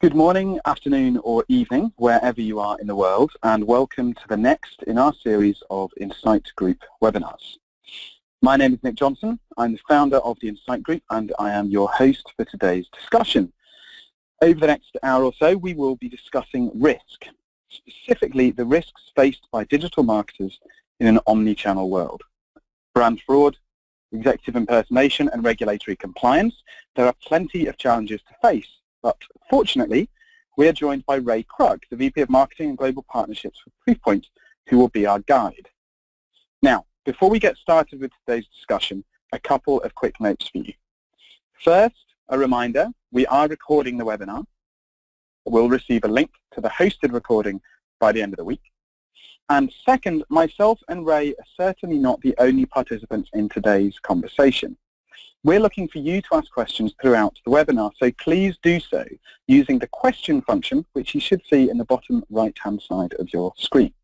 Good morning, afternoon or evening, wherever you are in the world, and welcome to the next in our series of Incite Group webinars. My name is Nick Johnson. I'm the founder of the Incite Group and I am your host for today's discussion. Over the next hour or so, we will be discussing risk, specifically the risks faced by digital marketers in an omni-channel world. Brand fraud, executive impersonation and regulatory compliance. There are plenty of challenges to face. But fortunately, we are joined by Ray Kruck, the VP of Marketing and Global Partnerships for Proofpoint, who will be our guide. Now, before we get started with today's discussion, a couple of quick notes for you. First, a reminder, we are recording the webinar. We'll receive a link to the hosted recording by the end of the week. And second, myself and Ray are certainly not the only participants in today's conversation. We're looking for you to ask questions throughout the webinar, so please do so using the question function, which you should see in the bottom right-hand side of your screen.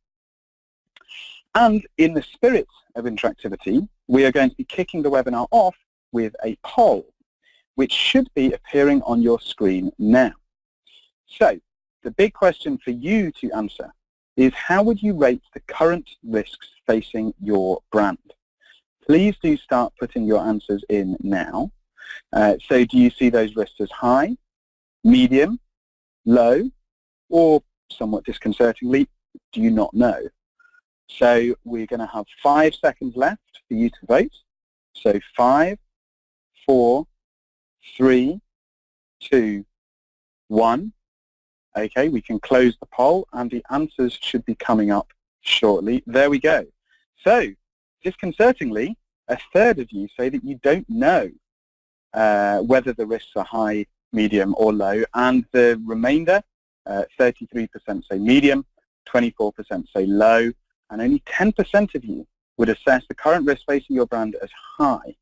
And in the spirit of interactivity, we are going to be kicking the webinar off with a poll, which should be appearing on your screen now. So, the big question for you to answer is, how would you rate the current risks facing your brand? Please do start putting your answers in now. So do you see those risks as high, medium, low, or somewhat disconcertingly, do you not know? So we're going to have 5 seconds left for you to vote. So 5, 4, 3, 2, 1. Okay, we can close the poll and the answers should be coming up shortly. There we go. So, disconcertingly, a third of you say that you don't know whether the risks are high, medium or low, and the remainder, 33% say medium, 24% say low, and only 10% of you would assess the current risk facing your brand as high.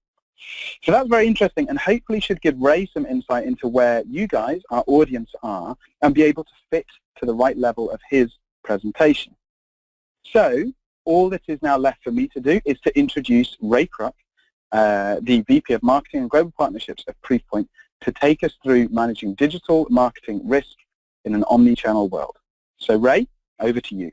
So that's very interesting and hopefully should give Ray some insight into where you guys, our audience, are and be able to fit to the right level of his presentation. So, all that is now left for me to do is to introduce Ray Kruck, the VP of Marketing and Global Partnerships at Proofpoint, to take us through managing digital marketing risk in an omni-channel world. So Ray, over to you.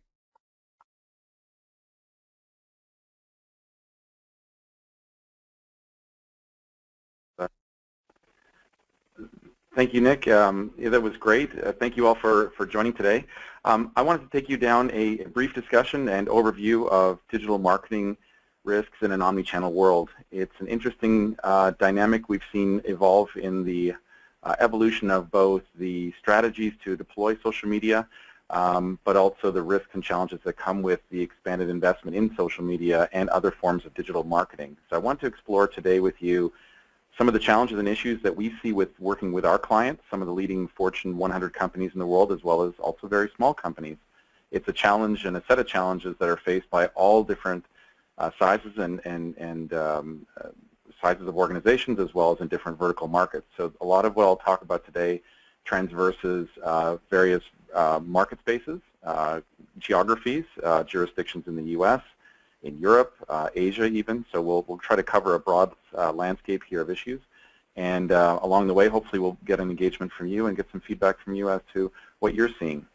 Thank you, Nick. Yeah, that was great. Thank you all for joining today. I wanted to take you down a brief discussion and overview of digital marketing risks in an omni-channel world. It's an interesting dynamic we've seen evolve in the evolution of both the strategies to deploy social media, but also the risks and challenges that come with the expanded investment in social media and other forms of digital marketing. So I want to explore today with you some of the challenges and issues that we see with working with our clients, some of the leading Fortune 100 companies in the world, as well as also very small companies. It's a challenge and a set of challenges that are faced by all different sizes and sizes of organizations, as well as in different vertical markets. So a lot of what I'll talk about today transverses various market spaces, geographies, jurisdictions in the U.S., in Europe, Asia even, so we'll try to cover a broad landscape here of issues. And along the way, hopefully we'll get an engagement from you and get some feedback from you as to what you're seeing.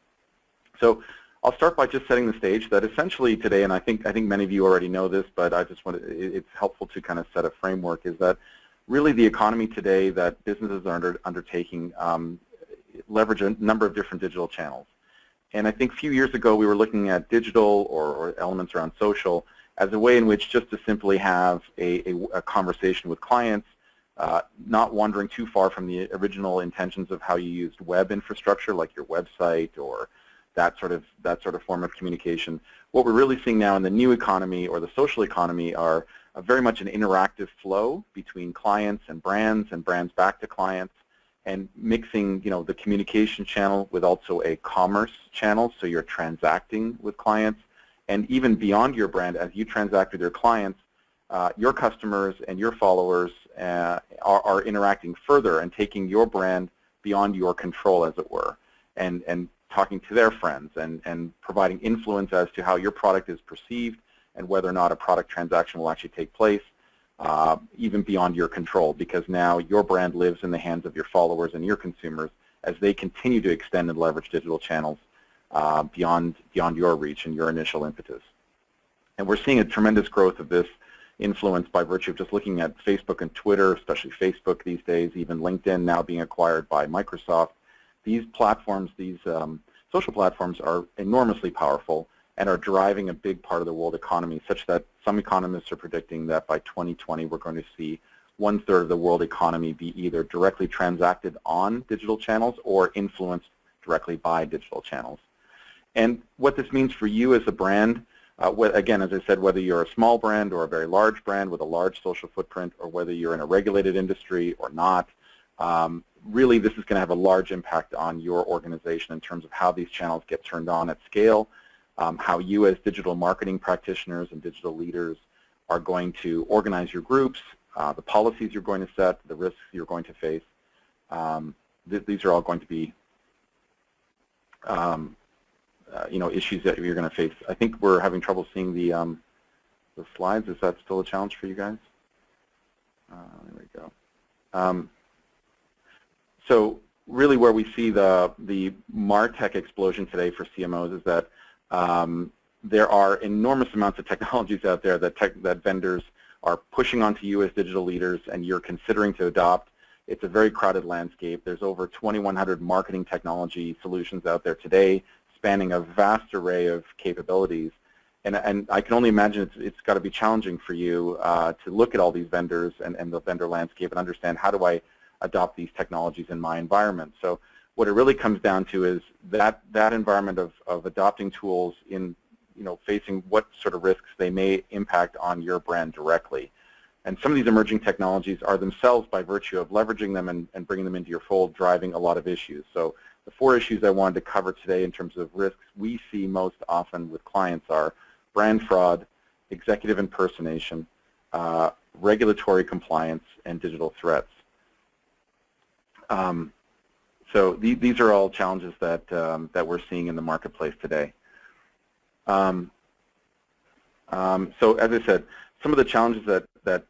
So I'll start by just setting the stage that essentially today, and I think many of you already know this, but I just want to, it's helpful to kind of set a framework, is that really the economy today that businesses are undertaking leverage a number of different digital channels. And I think a few years ago we were looking at digital or elements around social as a way in which just to simply have a conversation with clients, not wandering too far from the original intentions of how you used web infrastructure, like your website or that sort of form of communication. What we're really seeing now in the new economy or the social economy are very much an interactive flow between clients and brands back to clients, and mixing, the communication channel with also a commerce channel, so you're transacting with clients. And even beyond your brand, as you transact with your clients, your customers and your followers are interacting further and taking your brand beyond your control, as it were, and talking to their friends and providing influence as to how your product is perceived and whether or not a product transaction will actually take place, even beyond your control, because now your brand lives in the hands of your followers and your consumers as they continue to extend and leverage digital channels beyond your reach and your initial impetus. And we're seeing a tremendous growth of this influence by virtue of just looking at Facebook and Twitter, especially Facebook these days, even LinkedIn now being acquired by Microsoft. These platforms, these social platforms are enormously powerful and are driving a big part of the world economy, such that some economists are predicting that by 2020 we're going to see 1/3 of the world economy be either directly transacted on digital channels or influenced directly by digital channels. And what this means for you as a brand, again, as I said, whether you're a small brand or a very large brand with a large social footprint, or whether you're in a regulated industry or not, really this is going to have a large impact on your organization in terms of how these channels get turned on at scale, how you as digital marketing practitioners and digital leaders are going to organize your groups, the policies you're going to set, the risks you're going to face. These are all going to be issues that you're going to face. I think we're having trouble seeing the slides. Is that still a challenge for you guys? There we go. So really where we see the MarTech explosion today for CMOs is that there are enormous amounts of technologies out there that vendors are pushing onto you as digital leaders and you're considering to adopt. It's a very crowded landscape. There's over 2,100 marketing technology solutions out there today, spanning a vast array of capabilities. And I can only imagine it's got to be challenging for you to look at all these vendors and the vendor landscape and understand, how do I adopt these technologies in my environment? So what it really comes down to is that environment of adopting tools in, facing what sort of risks they may impact on your brand directly. And some of these emerging technologies are themselves, by virtue of leveraging them and bringing them into your fold, driving a lot of issues. So the 4 issues I wanted to cover today in terms of risks we see most often with clients are brand fraud, executive impersonation, regulatory compliance, and digital threats. So these are all challenges that we're seeing in the marketplace today. So as I said, some of the challenges that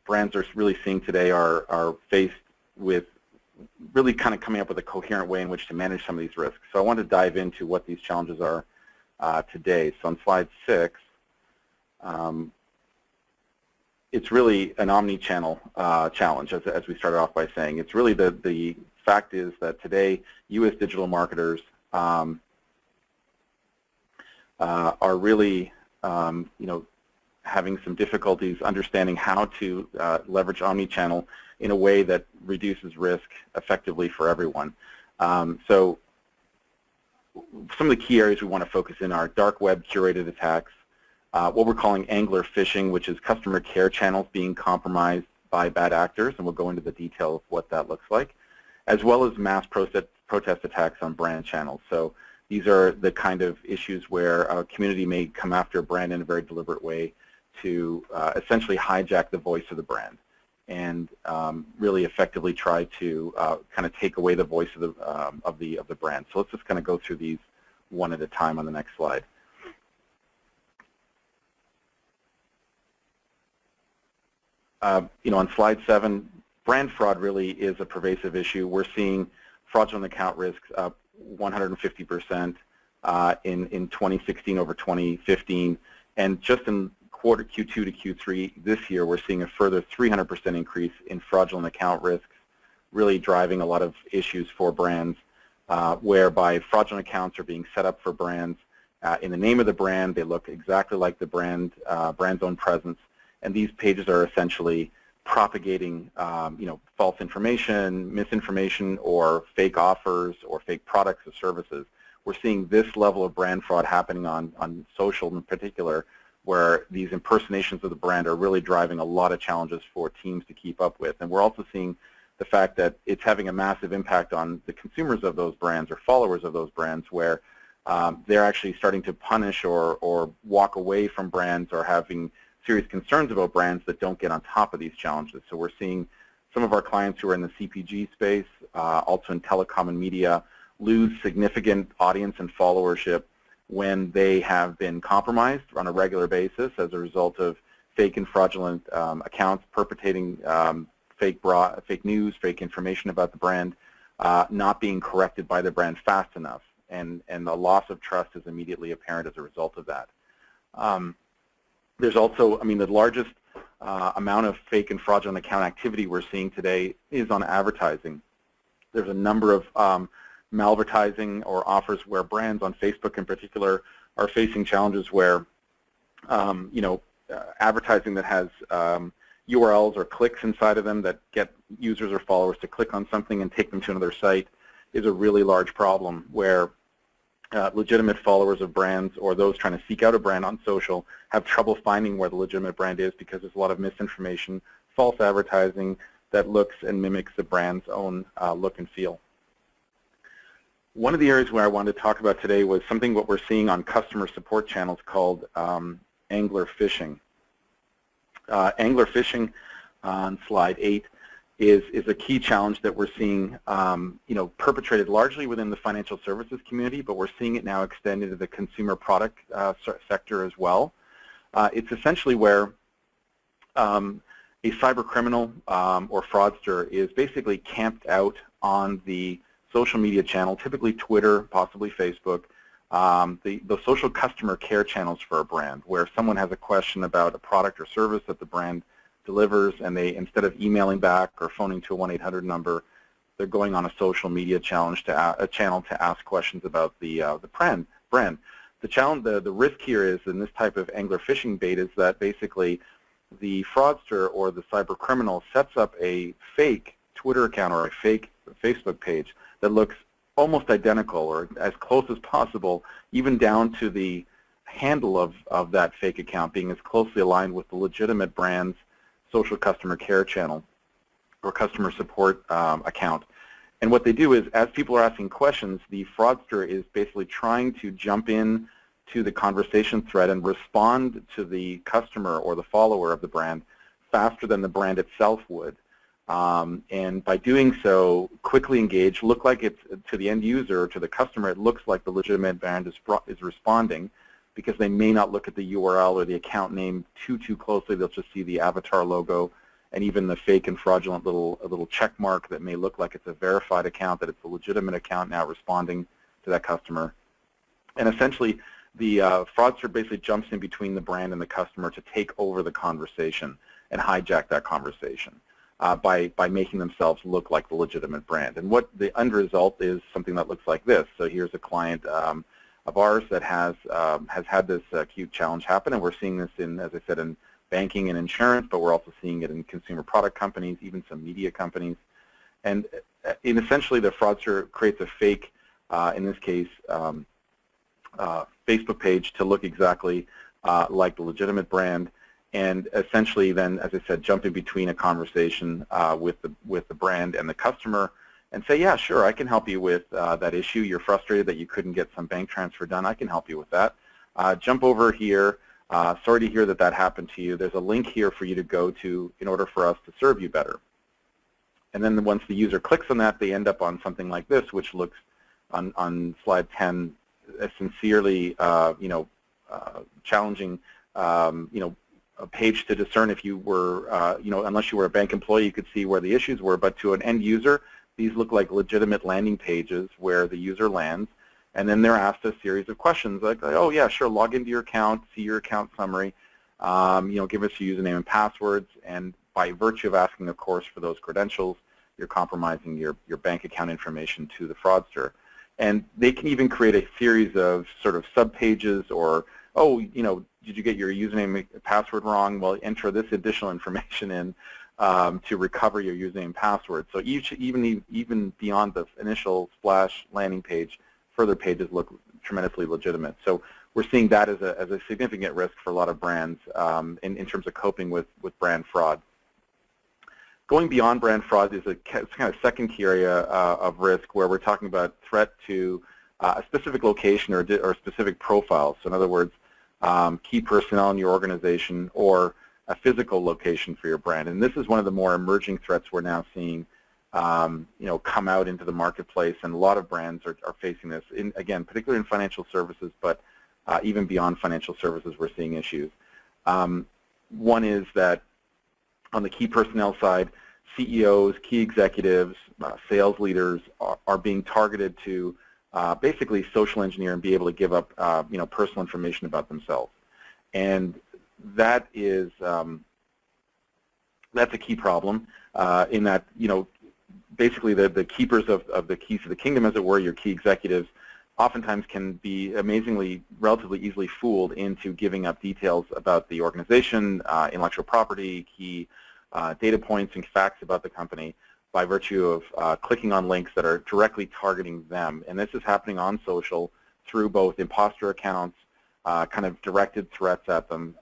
brands are really seeing today are faced with really kind of coming up with a coherent way in which to manage some of these risks. So I want to dive into what these challenges are today. So on slide 6, it's really an omni-channel challenge, as we started off by saying. It's really the fact is that today you as digital marketers are really having some difficulties understanding how to leverage omni-channel in a way that reduces risk effectively for everyone. So some of the key areas we want to focus in are dark web curated attacks, what we're calling angler phishing, which is customer care channels being compromised by bad actors, and we'll go into the detail of what that looks like, as well as mass protest attacks on brand channels. So these are the kind of issues where a community may come after a brand in a very deliberate way to essentially hijack the voice of the brand and really effectively try to kind of take away the voice of the brand. So let's just kind of go through these one at a time on the next slide. On slide 7, brand fraud really is a pervasive issue. We're seeing fraudulent account risks up 150% in 2016 over 2015, and just in quarter Q2 to Q3 this year, we're seeing a further 300% increase in fraudulent account risks, really driving a lot of issues for brands, whereby fraudulent accounts are being set up for brands in the name of the brand. They look exactly like the brand's own presence, and these pages are essentially propagating, false information, misinformation, or fake offers, or fake products or services. We're seeing this level of brand fraud happening on social in particular, where these impersonations of the brand are really driving a lot of challenges for teams to keep up with. And we're also seeing the fact that it's having a massive impact on the consumers of those brands or followers of those brands, where they're actually starting to punish or walk away from brands or having serious concerns about brands that don't get on top of these challenges. So we're seeing some of our clients who are in the CPG space, also in telecom and media, lose significant audience and followership when they have been compromised on a regular basis as a result of fake and fraudulent accounts perpetrating fake news, fake information about the brand, not being corrected by the brand fast enough, and the loss of trust is immediately apparent as a result of that. There's also, I mean, the largest amount of fake and fraudulent account activity we're seeing today is on advertising. There's a number of malvertising or offers where brands on Facebook in particular are facing challenges where, advertising that has URLs or clicks inside of them that get users or followers to click on something and take them to another site is a really large problem, where legitimate followers of brands or those trying to seek out a brand on social have trouble finding where the legitimate brand is because there's a lot of misinformation, false advertising that looks and mimics the brand's own look and feel. One of the areas where I wanted to talk about today was something what we're seeing on customer support channels called angler phishing. Angler phishing on slide 8 is a key challenge that we're seeing, perpetrated largely within the financial services community, but we're seeing it now extend into the consumer product sector as well. It's essentially where a cyber criminal or fraudster is basically camped out on the social media channel, typically Twitter, possibly Facebook, the social customer care channels for a brand, where someone has a question about a product or service that the brand delivers, and they, instead of emailing back or phoning to a 1-800 number, they're going on a social media channel to ask questions about the brand. The risk here is, in this type of angler phishing bait, is that basically the fraudster or the cyber criminal sets up a fake Twitter account or a fake Facebook page that looks almost identical or as close as possible, even down to the handle of that fake account being as closely aligned with the legitimate brand's social customer care channel or customer support account. And what they do is, as people are asking questions, the fraudster is basically trying to jump in to the conversation thread and respond to the customer or the follower of the brand faster than the brand itself would. And by doing so, quickly engage, look like it's, to the end user or to the customer, it looks like the legitimate brand is responding, because they may not look at the URL or the account name too closely. They'll just see the avatar logo and even the fake and fraudulent little check mark that may look like it's a verified account, that it's a legitimate account now responding to that customer. And essentially, the fraudster basically jumps in between the brand and the customer to take over the conversation and hijack that conversation by making themselves look like the legitimate brand. And what the end result is something that looks like this. So here's a client of ours that has had this acute challenge happen, and we're seeing this in, as I said, in banking and insurance, but we're also seeing it in consumer product companies, even some media companies. And essentially, the fraudster creates a fake, in this case, Facebook page to look exactly like the legitimate brand, and essentially then, as I said, jump in between a conversation with the brand and the customer and say, yeah, sure, I can help you with that issue. You're frustrated that you couldn't get some bank transfer done. I can help you with that. Jump over here. Sorry to hear that that happened to you. There's a link here for you to go to in order for us to serve you better. And then once the user clicks on that, they end up on something like this, which looks on slide 10, a sincerely, challenging, a page to discern if you were, unless you were a bank employee, you could see where the issues were. But to an end user, these look like legitimate landing pages where the user lands, and then they're asked a series of questions like, oh yeah, sure, log into your account, see your account summary, give us your username and passwords, and by virtue of asking, of course, for those credentials, you're compromising your bank account information to the fraudster. And they can even create a series of sort of sub-pages or, oh, did you get your username and password wrong? Well, enter this additional information in to recover your username and password. So even beyond the initial splash landing page, further pages look tremendously legitimate. So we're seeing that as a significant risk for a lot of brands in terms of coping with brand fraud. Going beyond brand fraud is a kind of second key area of risk, where we're talking about threat to a specific location or specific profile. So in other words, key personnel in your organization or a physical location for your brand. And this is one of the more emerging threats we're now seeing come out into the marketplace, and a lot of brands are facing this, again, particularly in financial services, but even beyond financial services we're seeing issues. One is that on the key personnel side, CEOs, key executives, sales leaders are being targeted to basically social engineer and be able to give up personal information about themselves. And that is that's a key problem in that basically the keepers of the keys to the kingdom, as it were, your key executives, oftentimes can be amazingly, relatively easily fooled into giving up details about the organization, intellectual property, key data points and facts about the company by virtue of clicking on links that are directly targeting them. And this is happening on social through both imposter accounts, kind of directed threats at them,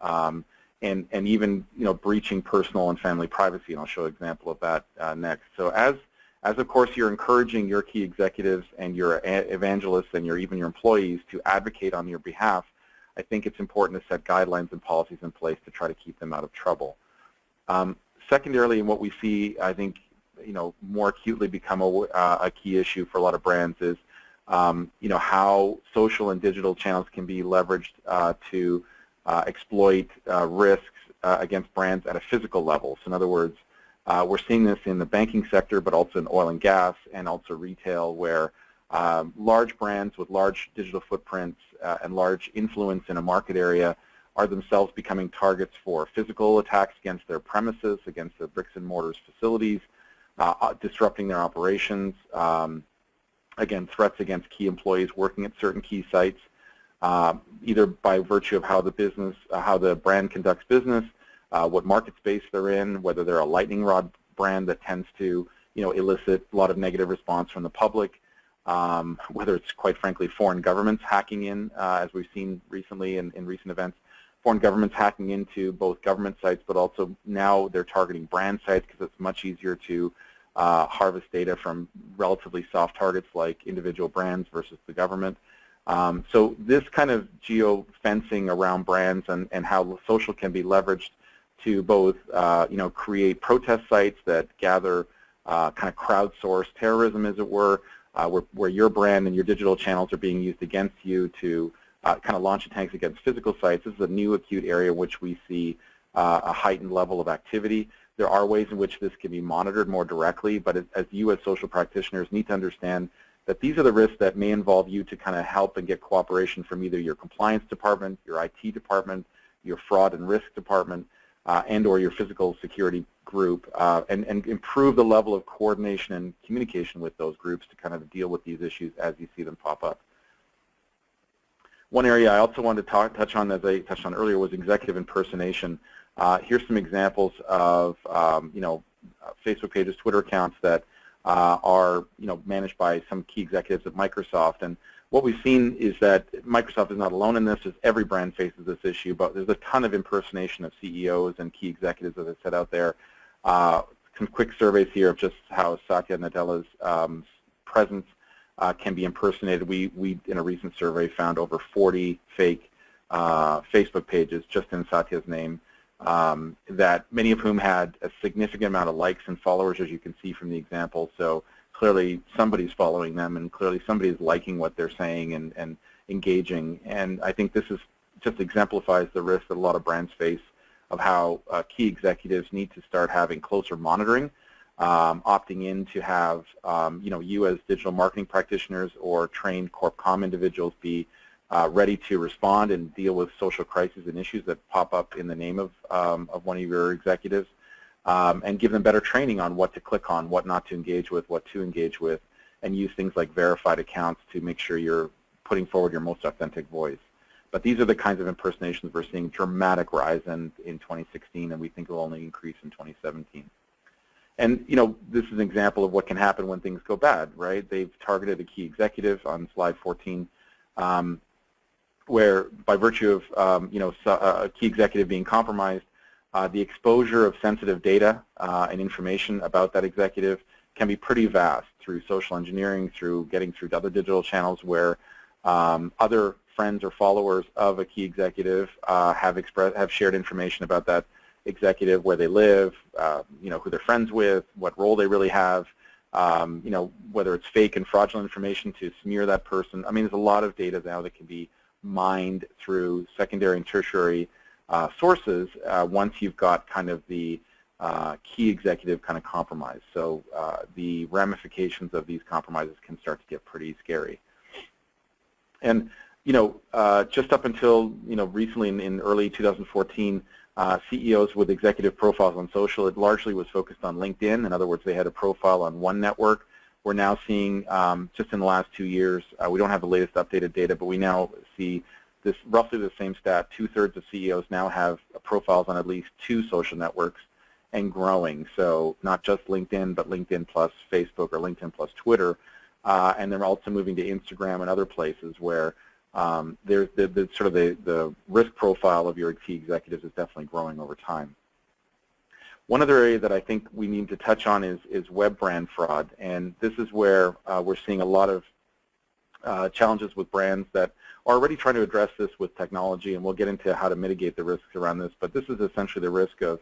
and even breaching personal and family privacy. And I'll show an example of that next. So as of course you're encouraging your key executives and your evangelists and even your employees to advocate on your behalf, I think it's important to set guidelines and policies in place to try to keep them out of trouble. Secondarily, what we see, I think, more acutely become a key issue for a lot of brands is, how social and digital channels can be leveraged to exploit risks against brands at a physical level. So in other words, we're seeing this in the banking sector, but also in oil and gas and also retail, where large brands with large digital footprints and large influence in a market area are themselves becoming targets for physical attacks against their premises, against their bricks and mortars facilities, disrupting their operations, again, threats against key employees working at certain key sites, either by virtue of how the brand conducts business, what market space they're in, whether they're a lightning rod brand that tends to elicit a lot of negative response from the public, whether it's, quite frankly, foreign governments hacking in, as we've seen recently in recent events, foreign governments hacking into both government sites, but also now they're targeting brand sites because it's much easier to harvest data from relatively soft targets like individual brands versus the government. So this kind of geo-fencing around brands and how social can be leveraged to both create protest sites that gather kind of crowdsource terrorism, as it were, where your brand and your digital channels are being used against you to kind of launch attacks against physical sites. This is a new acute area in which we see a heightened level of activity. There are ways in which this can be monitored more directly, but as you as social practitioners need to understand that these are the risks that may involve you to kind of help and get cooperation from either your compliance department, your IT department, your fraud and risk department, and or your physical security group, and improve the level of coordination and communication with those groups to kind of deal with these issues as you see them pop up. One area I also wanted to touch on, as I touched on earlier, was executive impersonation. Here's some examples of Facebook pages, Twitter accounts that are managed by some key executives at Microsoft. And what we've seen is that Microsoft is not alone in this, as every brand faces this issue, but there's a ton of impersonation of CEOs and key executives, as I said, out there. Some quick surveys here of just how Satya Nadella's presence can be impersonated. We in a recent survey found over 40 fake Facebook pages just in Satya's name, that many of whom had a significant amount of likes and followers, as you can see from the example. So clearly somebody's following them, and clearly somebody's liking what they're saying and engaging. And I think this is just exemplifies the risk that a lot of brands face of how key executives need to start having closer monitoring, opting in to have you as digital marketing practitioners or trained corp comm individuals be ready to respond and deal with social crises and issues that pop up in the name of one of your executives, and give them better training on what to click on, what not to engage with, what to engage with, and use things like verified accounts to make sure you're putting forward your most authentic voice. But these are the kinds of impersonations we're seeing dramatic rise in 2016, and we think it will only increase in 2017. And this is an example of what can happen when things go bad, right? They've targeted a key executive on slide 14, where by virtue of a key executive being compromised, the exposure of sensitive data and information about that executive can be pretty vast through social engineering, through getting through to other digital channels where other friends or followers of a key executive have shared information about that executive, where they live, who they're friends with, what role they really have, whether it's fake and fraudulent information to smear that person. I mean, there's a lot of data now that can be mined through secondary and tertiary sources once you've got kind of the key executive kind of compromise. So the ramifications of these compromises can start to get pretty scary. And just up until recently in early 2014, CEOs with executive profiles on social, it largely was focused on LinkedIn. In other words, they had a profile on one network. We're now seeing, just in the last 2 years, we don't have the latest updated data, but we now see this roughly the same stat. 2/3 of CEOs now have profiles on at least 2 social networks and growing. So not just LinkedIn, but LinkedIn plus Facebook or LinkedIn plus Twitter. And they're also moving to Instagram and other places where there's the risk profile of your key executives is definitely growing over time. One other area that I think we need to touch on is web brand fraud, and this is where we're seeing a lot of challenges with brands that are already trying to address this with technology, and we'll get into how to mitigate the risks around this, but this is essentially the risk of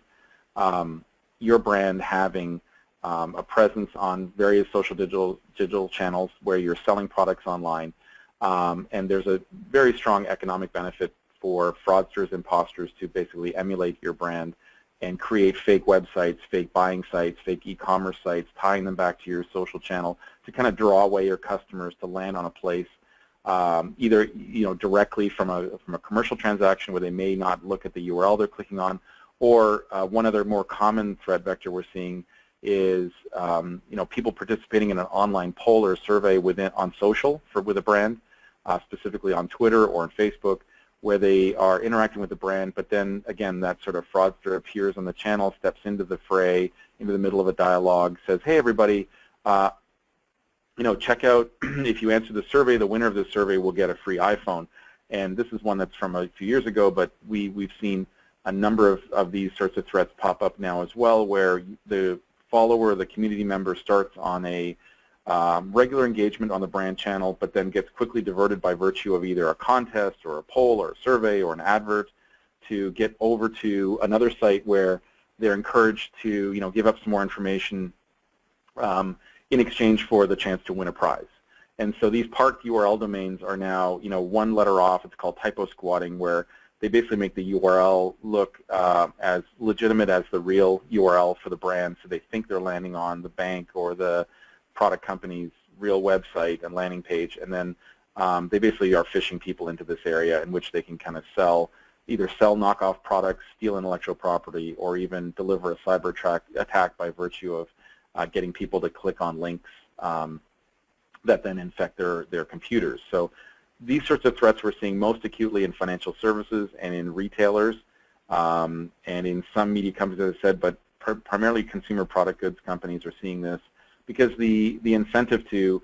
your brand having a presence on various social digital channels where you're selling products online, and there's a very strong economic benefit for fraudsters, imposters to basically emulate your brand and create fake websites, fake buying sites, fake e-commerce sites, tying them back to your social channel to kind of draw away your customers to land on a place, either directly from a commercial transaction where they may not look at the URL they're clicking on, or one other more common threat vector we're seeing is people participating in an online poll or survey on social with a brand, specifically on Twitter or on Facebook, where they are interacting with the brand, but then again that sort of fraudster appears on the channel, steps into the fray, into the middle of a dialogue, says, hey everybody, check out, if you answer the survey, the winner of the survey will get a free iPhone. And this is one that's from a few years ago, but we've seen a number of these sorts of threats pop up now as well, where the follower, the community member starts on a regular engagement on the brand channel, but then gets quickly diverted by virtue of either a contest or a poll or a survey or an advert to get over to another site where they're encouraged to give up some more information in exchange for the chance to win a prize. And so these parked URL domains are now one letter off. It's called typo squatting, where they basically make the URL look as legitimate as the real URL for the brand, so they think they're landing on the bank or the product company's real website and landing page, and then they basically are phishing people into this area in which they can kind of either sell knockoff products, steal intellectual property, or even deliver a cyber attack by virtue of getting people to click on links that then infect their computers. So these sorts of threats we're seeing most acutely in financial services and in retailers and in some media companies, as I said, but primarily consumer product goods companies are seeing this because the incentive to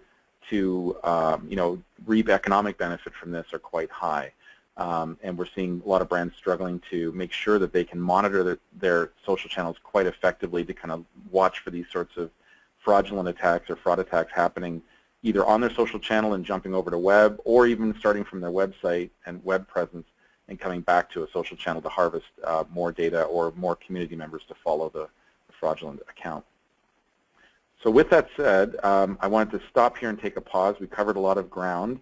reap economic benefit from this are quite high. And we're seeing a lot of brands struggling to make sure that they can monitor their social channels quite effectively to kind of watch for these sorts of fraudulent attacks or fraud attacks happening either on their social channel and jumping over to web, or even starting from their website and web presence and coming back to a social channel to harvest more data or more community members to follow the fraudulent account. So with that said, I wanted to stop here and take a pause. We covered a lot of ground.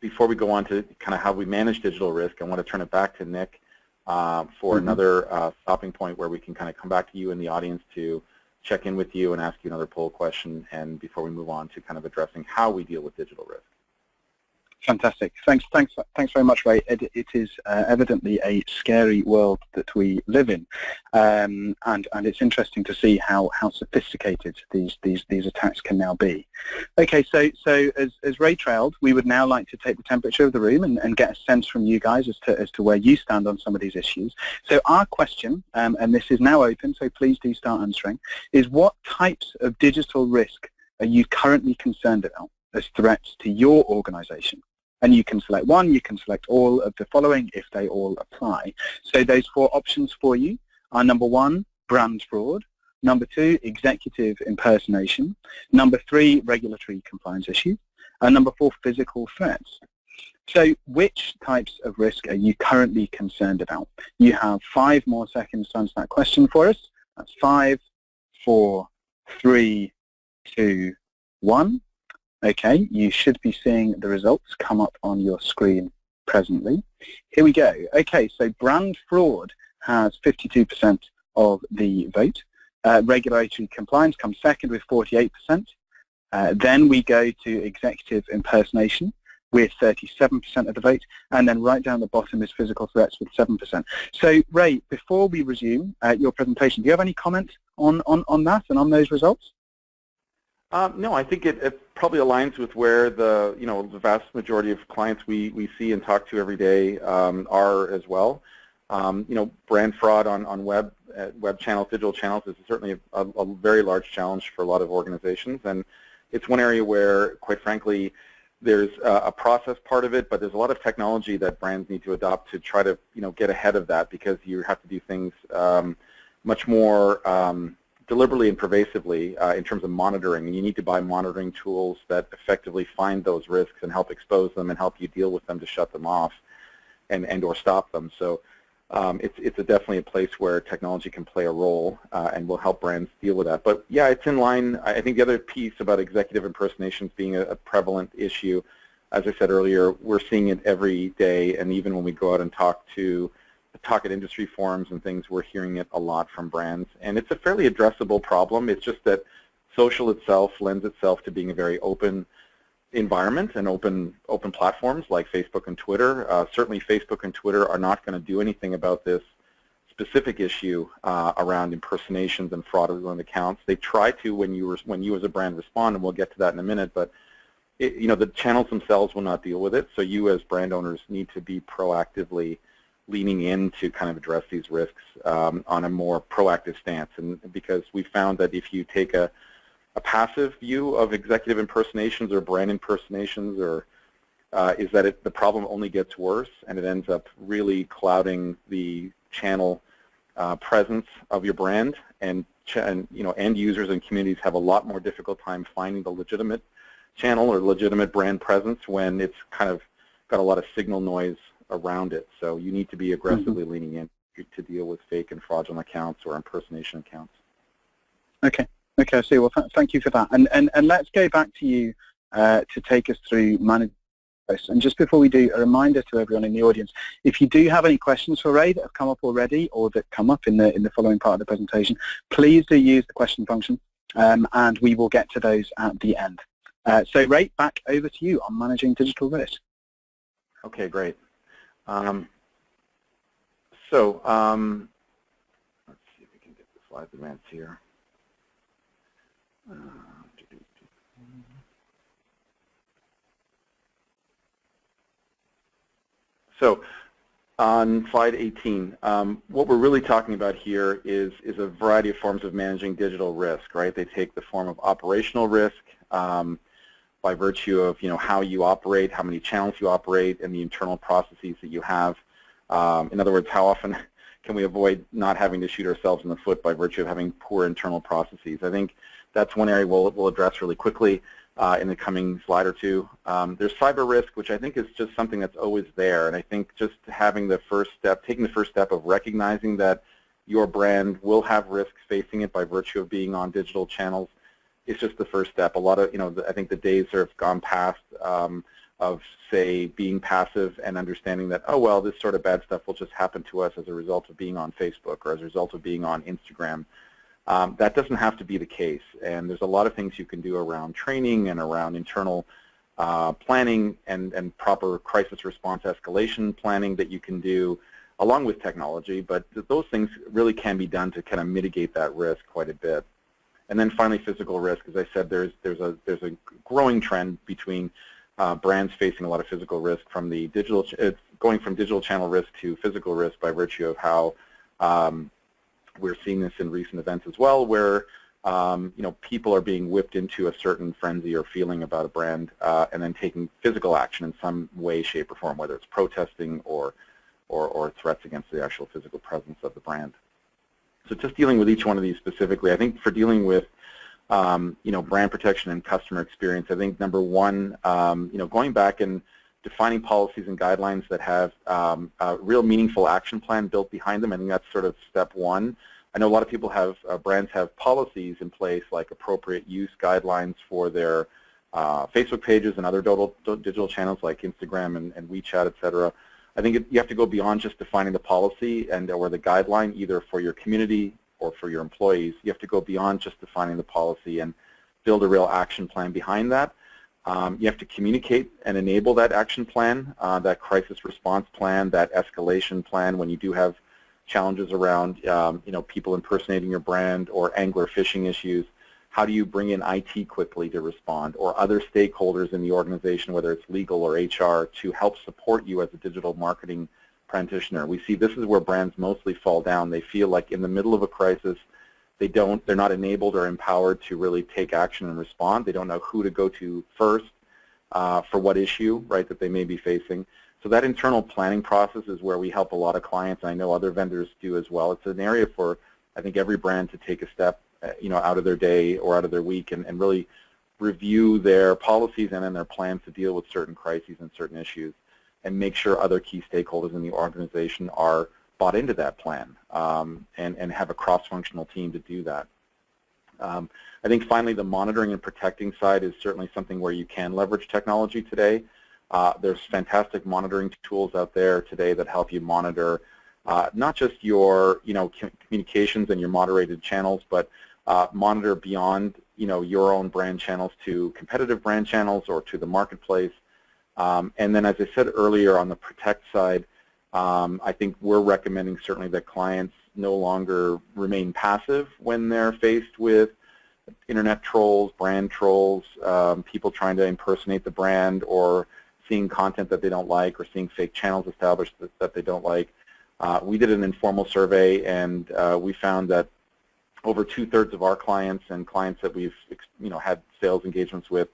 Before we go on to kind of how we manage digital risk, I want to turn it back to Nick for another stopping point where we can kind of come back to you in the audience to check in with you and ask you another poll question, and before we move on to kind of addressing how we deal with digital risk. Fantastic. Thanks very much, Ray. It is evidently a scary world that we live in, and it's interesting to see how sophisticated these attacks can now be. Okay, so as Ray trailed, we would now like to take the temperature of the room and get a sense from you guys as to where you stand on some of these issues. So our question, and this is now open, so please do start answering, is what types of digital risk are you currently concerned about as threats to your organization? And you can select one, you can select all of the following if they all apply. So those 4 options for you are: number 1, brand fraud; number 2, executive impersonation; number 3, regulatory compliance issues; and number 4, physical threats. So which types of risk are you currently concerned about? You have 5 more seconds to answer that question for us. That's 5, 4, 3, 2, 1. Okay, you should be seeing the results come up on your screen presently. Here we go. Okay, so brand fraud has 52% of the vote. Regulatory compliance comes second with 48%. Then we go to executive impersonation with 37% of the vote, and then right down the bottom is physical threats with 7%. So, Ray, before we resume your presentation, do you have any comment on that and on those results? No, I think it probably aligns with where the vast majority of clients we see and talk to every day are as well. Brand fraud on web channels, digital channels is certainly a very large challenge for a lot of organizations, and it's one area where, quite frankly, there's a process part of it, but there's a lot of technology that brands need to adopt to try to get ahead of that, because you have to do things much more deliberately and pervasively in terms of monitoring, and you need to buy monitoring tools that effectively find those risks and help expose them and help you deal with them to shut them off and or stop them. So it's definitely a place where technology can play a role and will help brands deal with that. But yeah, it's in line. I think the other piece about executive impersonations being a prevalent issue, as I said earlier, we're seeing it every day, and even when we go out and talk at industry forums and things, we're hearing it a lot from brands. And it's a fairly addressable problem. It's just that social itself lends itself to being a very open environment and open platforms like Facebook and Twitter. Certainly Facebook and Twitter are not going to do anything about this specific issue around impersonations and fraudulent accounts. They try to when you as a brand respond, and we'll get to that in a minute, but the channels themselves will not deal with it. So you as brand owners need to be proactively leaning in to kind of address these risks on a more proactive stance. And because we found that if you take a passive view of executive impersonations or brand impersonations, or is that the problem only gets worse, and it ends up really clouding the channel presence of your brand, and end users and communities have a lot more difficult time finding the legitimate channel or legitimate brand presence when it's kind of got a lot of signal noise around it. So you need to be aggressively leaning in to deal with fake and fraudulent accounts or impersonation accounts. Okay, I see. Well, thank you for that. And let's go back to you to take us through managing this. And just before we do, a reminder to everyone in the audience, if you do have any questions for Ray that have come up already or that come up in the following part of the presentation, please do use the question function, and we will get to those at the end. So Ray, back over to you on managing digital risk. Okay, great. Let's see if we can get the slides advanced here. So on slide 18, what we're really talking about here is a variety of forms of managing digital risk, right? They take the form of operational risk by virtue of how you operate, how many channels you operate, and the internal processes that you have. In other words, how often can we avoid not having to shoot ourselves in the foot by virtue of having poor internal processes? I think that's one area we'll address really quickly in the coming slide or two. There's cyber risk, which I think is just something that's always there, and I think just having the first step, taking the first step of recognizing that your brand will have risks facing it by virtue of being on digital channels, it's just the first step. A lot of, I think the days have gone past of, say, being passive and understanding that, oh, well, this sort of bad stuff will just happen to us as a result of being on Facebook or as a result of being on Instagram. That doesn't have to be the case, and there's a lot of things you can do around training and around internal planning and proper crisis response escalation planning that you can do along with technology, but those things really can be done to kind of mitigate that risk quite a bit. And then finally, physical risk. As I said, there's a growing trend between brands facing a lot of physical risk from the digital, going from digital channel risk to physical risk by virtue of how we're seeing this in recent events as well, where people are being whipped into a certain frenzy or feeling about a brand and then taking physical action in some way, shape, or form, whether it's protesting or threats against the actual physical presence of the brand. So just dealing with each one of these specifically, I think for dealing with brand protection and customer experience, I think number one, going back and defining policies and guidelines that have a real meaningful action plan built behind them. I think that's sort of step one. I know a lot of people have, brands have policies in place like appropriate use guidelines for their Facebook pages and other digital channels like Instagram and WeChat, et cetera. I think you have to go beyond just defining the policy or the guideline, either for your community or for your employees, you have to go beyond just defining the policy and build a real action plan behind that. You have to communicate and enable that action plan, that crisis response plan, that escalation plan when you do have challenges around people impersonating your brand or angler fishing issues. How do you bring in IT quickly to respond, or other stakeholders in the organization, whether it's legal or HR, to help support you as a digital marketing practitioner? We see this is where brands mostly fall down. They feel like in the middle of a crisis, they're not enabled or empowered to really take action and respond. They don't know who to go to first for what issue, right, that they may be facing. So that internal planning process is where we help a lot of clients. I know other vendors do as well. It's an area for, I think, every brand to take a step out of their day or out of their week and really review their policies and then their plans to deal with certain crises and certain issues, and make sure other key stakeholders in the organization are bought into that plan and have a cross-functional team to do that. I think finally the monitoring and protecting side is certainly something where you can leverage technology today. There's fantastic monitoring tools out there today that help you monitor not just your communications and your moderated channels, but monitor beyond your own brand channels to competitive brand channels or to the marketplace. And then, as I said earlier, on the protect side, I think we're recommending certainly that clients no longer remain passive when they're faced with internet trolls, brand trolls, people trying to impersonate the brand, or seeing content that they don't like, or seeing fake channels established that they don't like. We did an informal survey, and we found that over 2/3 of our clients and clients that we've had sales engagements with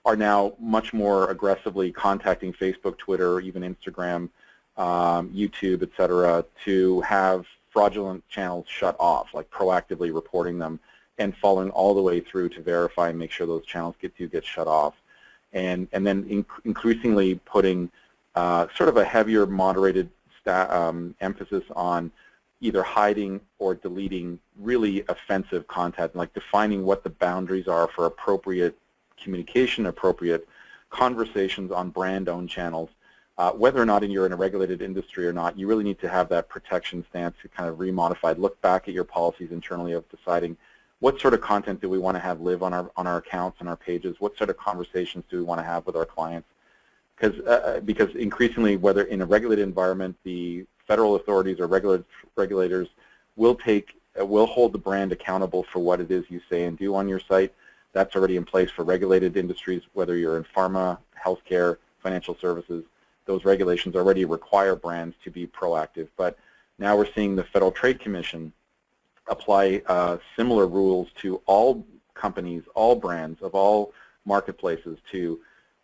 are now much more aggressively contacting Facebook, Twitter, or even Instagram, YouTube, etc., to have fraudulent channels shut off, like proactively reporting them and following all the way through to verify and make sure those channels get shut off. And then increasingly putting sort of a heavier moderated emphasis on either hiding or deleting really offensive content, like defining what the boundaries are for appropriate communication, appropriate conversations on brand-owned channels. Whether or not you're in a regulated industry or not, you really need to have that protection stance to kind of remodified. Look back at your policies internally of deciding what sort of content do we want to have live on our accounts and our pages, what sort of conversations do we want to have with our clients. Because increasingly, whether in a regulated environment, the federal authorities or regulators will hold the brand accountable for what it is you say and do on your site. That's already in place for regulated industries, whether you're in pharma, healthcare, financial services. Those regulations already require brands to be proactive. But now we're seeing the Federal Trade Commission apply similar rules to all companies, all brands of all marketplaces to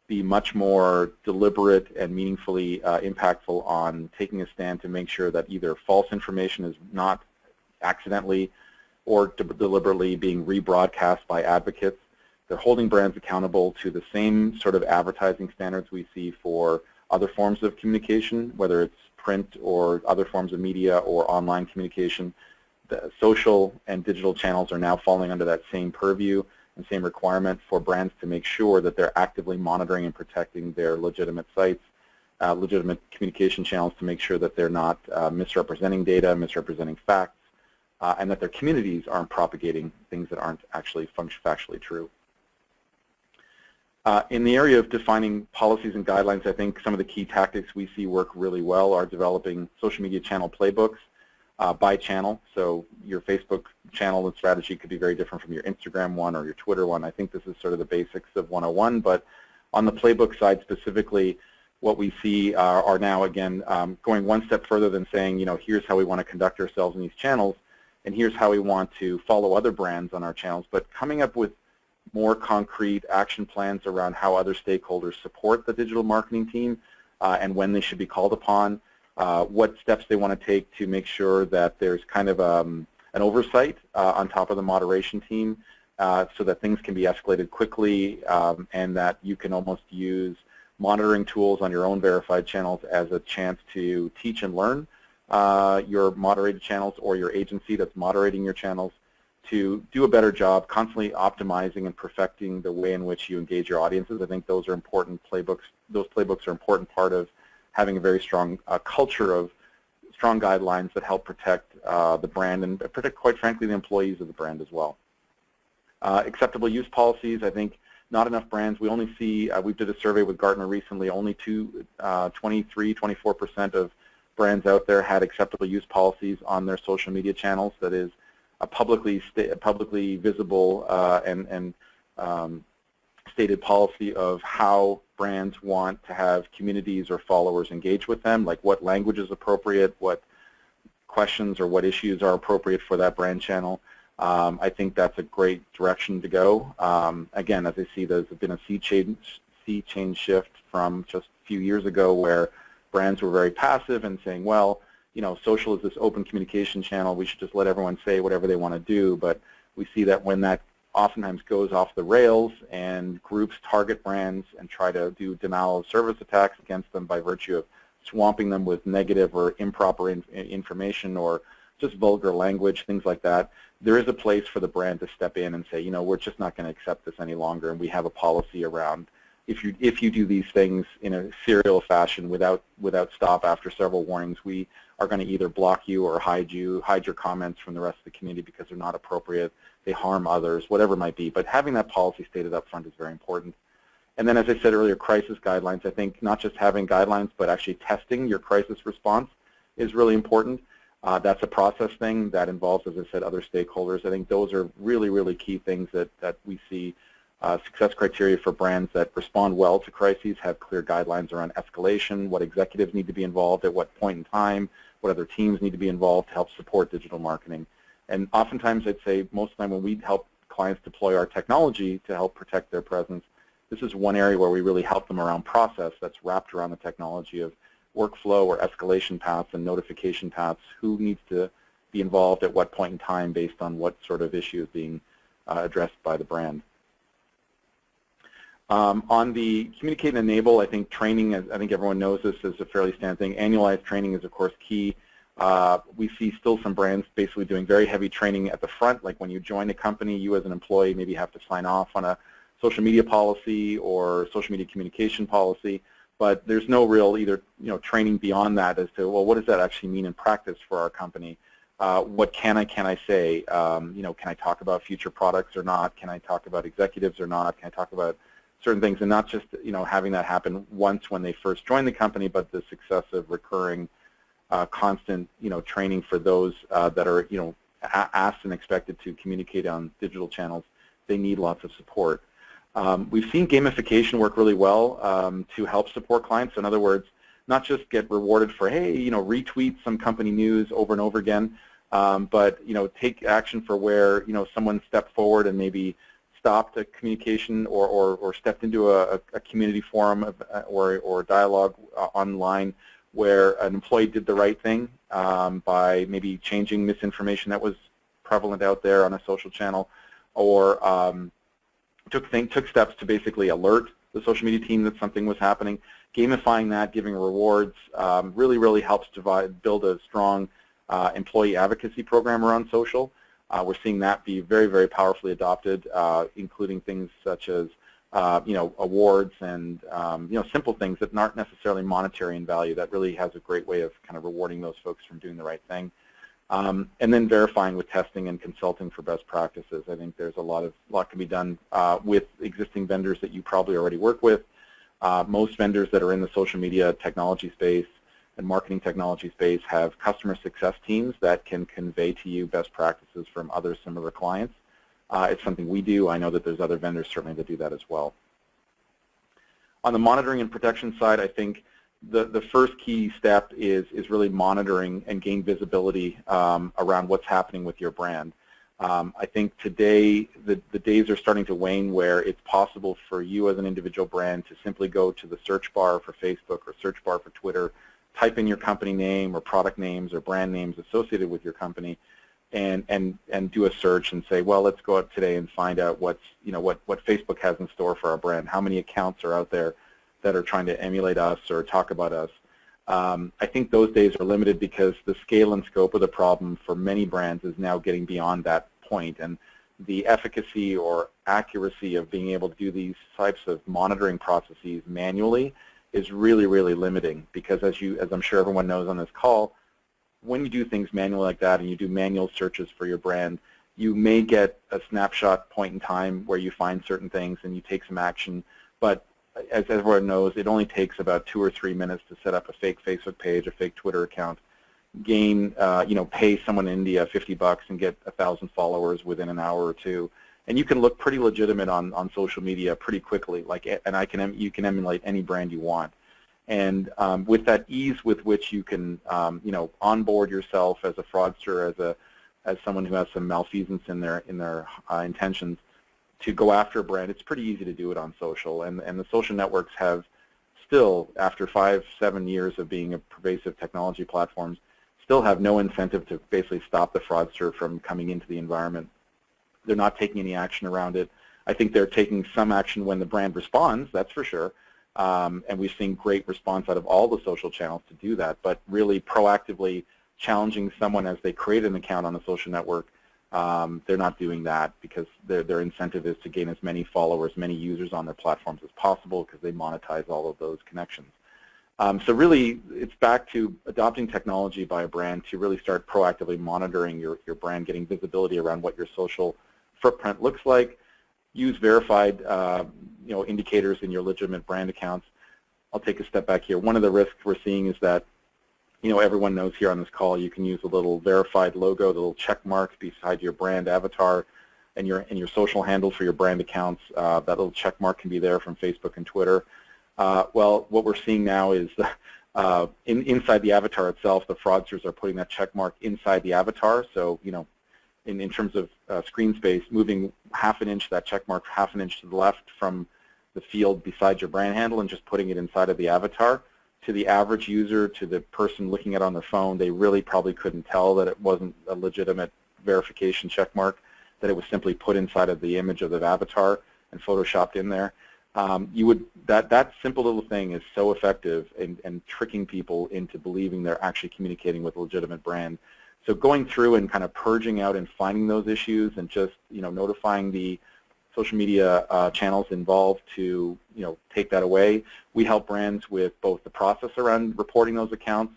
be much more deliberate and meaningfully impactful on taking a stand to make sure that either false information is not accidentally or deliberately being rebroadcast by advocates. They're holding brands accountable to the same sort of advertising standards we see for other forms of communication, whether it's print or other forms of media or online communication. The social and digital channels are now falling under that same purview and same requirement for brands to make sure that they're actively monitoring and protecting their legitimate sites, legitimate communication channels, to make sure that they're not misrepresenting data, misrepresenting facts, and that their communities aren't propagating things that aren't actually factually true. In the area of defining policies and guidelines, I think some of the key tactics we see work really well are developing social media channel playbooks by channel. So your Facebook channel and strategy could be very different from your Instagram one or your Twitter one. I think this is sort of the basics of 101, but on the playbook side specifically, what we see are now, again, going one step further than saying, here's how we want to conduct ourselves in these channels, and here's how we want to follow other brands on our channels, but coming up with more concrete action plans around how other stakeholders support the digital marketing team and when they should be called upon, what steps they want to take to make sure that there's kind of an oversight on top of the moderation team so that things can be escalated quickly and that you can almost use monitoring tools on your own verified channels as a chance to teach and learn your moderated channels or your agency that's moderating your channels to do a better job constantly optimizing and perfecting the way in which you engage your audiences. I think those are important playbooks. Those playbooks are an important part of having a very strong culture of strong guidelines that help protect the brand and protect, quite frankly, the employees of the brand as well. Acceptable use policies, I think not enough brands. We only see, we did a survey with Gartner recently, only 24% of brands out there had acceptable use policies on their social media channels. That is a publicly visible and stated policy of how brands want to have communities or followers engage with them, like what language is appropriate, what questions or what issues are appropriate for that brand channel. I think that's a great direction to go. Again, as I see, there's been a sea change shift from just a few years ago where brands were very passive and saying, well, you know, social is this open communication channel, we should just let everyone say whatever they want to do. But we see that when that oftentimes goes off the rails and groups target brands and try to do denial of service attacks against them by virtue of swamping them with negative or improper information or just vulgar language, things like that, there is a place for the brand to step in and say, you know, we're just not going to accept this any longer, and we have a policy around if you do these things in a serial fashion without stop after several warnings, we are going to either block you or hide your comments from the rest of the community because they're not appropriate, they harm others, whatever it might be. But having that policy stated up front is very important. And then, as I said earlier, crisis guidelines. I think not just having guidelines, but actually testing your crisis response is really important. That's a process thing that involves, as I said, other stakeholders. I think those are really, really key things that we see. Success criteria for brands that respond well to crises, have clear guidelines around escalation, what executives need to be involved at what point in time, what other teams need to be involved to help support digital marketing. And oftentimes, I'd say most of the time when we help clients deploy our technology to help protect their presence, this is one area where we really help them around process that's wrapped around the technology of workflow or escalation paths and notification paths, who needs to be involved at what point in time based on what sort of issue is being addressed by the brand. On the communicate and enable, I think training, I think everyone knows this is a fairly standard thing. Annualized training is, of course, key. We see still some brands basically doing very heavy training at the front, like when you join a company, you as an employee maybe have to sign off on a social media policy or social media communication policy, but there's no real either training beyond that as to, well, what does that actually mean in practice for our company? What can I say? Can I talk about future products or not? Can I talk about executives or not? Can I talk about certain things, and not just having that happen once when they first join the company, but the successive, recurring, constant training for those that are asked and expected to communicate on digital channels. They need lots of support. We've seen gamification work really well to help support clients. In other words, not just get rewarded for, hey, retweet some company news over and over again, but take action for where someone stepped forward and maybe stopped a communication or stepped into a community forum or dialogue online where an employee did the right thing by maybe changing misinformation that was prevalent out there on a social channel, or took steps to basically alert the social media team that something was happening. Gamifying that, giving rewards, really helps build a strong employee advocacy program around social. We're seeing that be very, very powerfully adopted, including things such as awards and simple things that aren't necessarily monetary in value. That really has a great way of kind of rewarding those folks from doing the right thing. And then verifying with testing and consulting for best practices. I think there's a lot can be done with existing vendors that you probably already work with. Most vendors that are in the social media technology space and marketing technology space have customer success teams that can convey to you best practices from other similar clients. It's something we do. I know that there's other vendors certainly that do that as well. On the monitoring and protection side, I think the first key step is really monitoring and gain visibility around what's happening with your brand. I think today the days are starting to wane where it's possible for you as an individual brand to simply go to the search bar for Facebook or search bar for Twitter, type in your company name or product names or brand names associated with your company, and do a search and say, well, let's go out today and find out what Facebook has in store for our brand. How many accounts are out there that are trying to emulate us or talk about us? I think those days are limited because the scale and scope of the problem for many brands is now getting beyond that point, and the efficacy or accuracy of being able to do these types of monitoring processes manually is really, really limiting, because as I'm sure everyone knows on this call, when you do things manually like that and you do manual searches for your brand, you may get a snapshot point in time where you find certain things and you take some action, but as everyone knows, it only takes about 2 or 3 minutes to set up a fake Facebook page, a fake Twitter account, gain, pay someone in India $50 and get 1,000 followers within an hour or two, and you can look pretty legitimate on social media pretty quickly. And you can emulate any brand you want. And with that ease with which you can, onboard yourself as a fraudster, as someone who has some malfeasance in their intentions, to go after a brand, it's pretty easy to do it on social. And the social networks have still, after 5-7 years of being a pervasive technology platforms, still have no incentive to basically stop the fraudster from coming into the environment. They're not taking any action around it. I think they're taking some action when the brand responds, that's for sure. And we've seen great response out of all the social channels to do that. But really proactively challenging someone as they create an account on a social network, they're not doing that because their incentive is to gain as many followers, many users on their platforms as possible because they monetize all of those connections. So really, it's back to adopting technology by a brand to really start proactively monitoring your brand, getting visibility around what your social footprint looks like. Use verified indicators in your legitimate brand accounts. I'll take a step back here. One of the risks we're seeing is that everyone knows here on this call you can use a little verified logo, the little check mark beside your brand avatar and your social handle for your brand accounts. That little check mark can be there from Facebook and Twitter. Well, what we're seeing now is inside the avatar itself, the fraudsters are putting that check mark inside the avatar. So, in terms of screen space, moving half an inch, that check mark half an inch to the left from the field beside your brand handle and just putting it inside of the avatar. To the average user, to the person looking at it on their phone, they really probably couldn't tell that it wasn't a legitimate verification check mark, that it was simply put inside of the image of the avatar and photoshopped in there. That simple little thing is so effective in tricking people into believing they're actually communicating with a legitimate brand. So going through and kind of purging out and finding those issues and just notifying the social media channels involved to take that away. We help brands with both the process around reporting those accounts.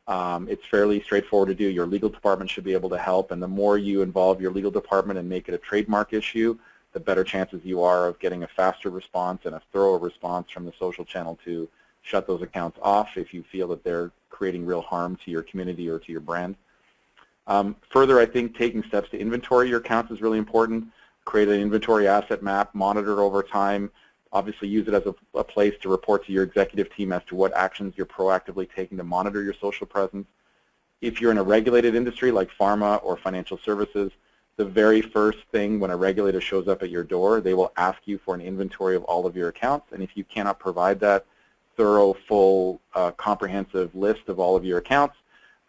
It's fairly straightforward to do. Your legal department should be able to help, and the more you involve your legal department and make it a trademark issue, the better chances you are of getting a faster response and a thorough response from the social channel to shut those accounts off if you feel that they're creating real harm to your community or to your brand. Further, I think taking steps to inventory your accounts is really important. Create an inventory asset map, monitor over time, obviously use it as a place to report to your executive team as to what actions you're proactively taking to monitor your social presence. If you're in a regulated industry like pharma or financial services, the very first thing when a regulator shows up at your door, they will ask you for an inventory of all of your accounts, and if you cannot provide that thorough, full, comprehensive list of all of your accounts,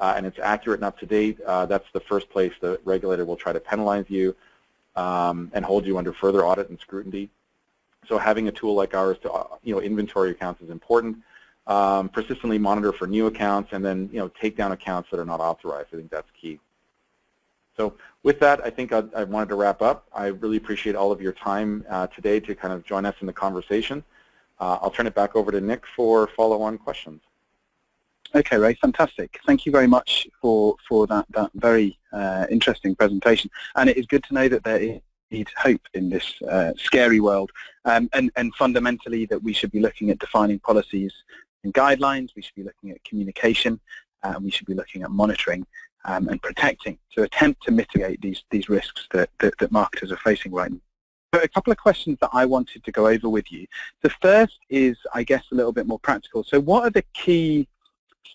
and it's accurate and up to date, that's the first place the regulator will try to penalize you and hold you under further audit and scrutiny. So having a tool like ours to inventory accounts is important. Persistently monitor for new accounts, and then take down accounts that are not authorized. I think that's key. So with that, I think I wanted to wrap up. I really appreciate all of your time today to kind of join us in the conversation. I'll turn it back over to Nick for follow-on questions. Okay, Ray, fantastic. Thank you very much for that very interesting presentation. And it is good to know that there is hope in this scary world, and fundamentally that we should be looking at defining policies and guidelines, we should be looking at communication, and we should be looking at monitoring and protecting to attempt to mitigate these risks that marketers are facing right now. So a couple of questions that I wanted to go over with you. The first is, I guess, a little bit more practical. So what are the key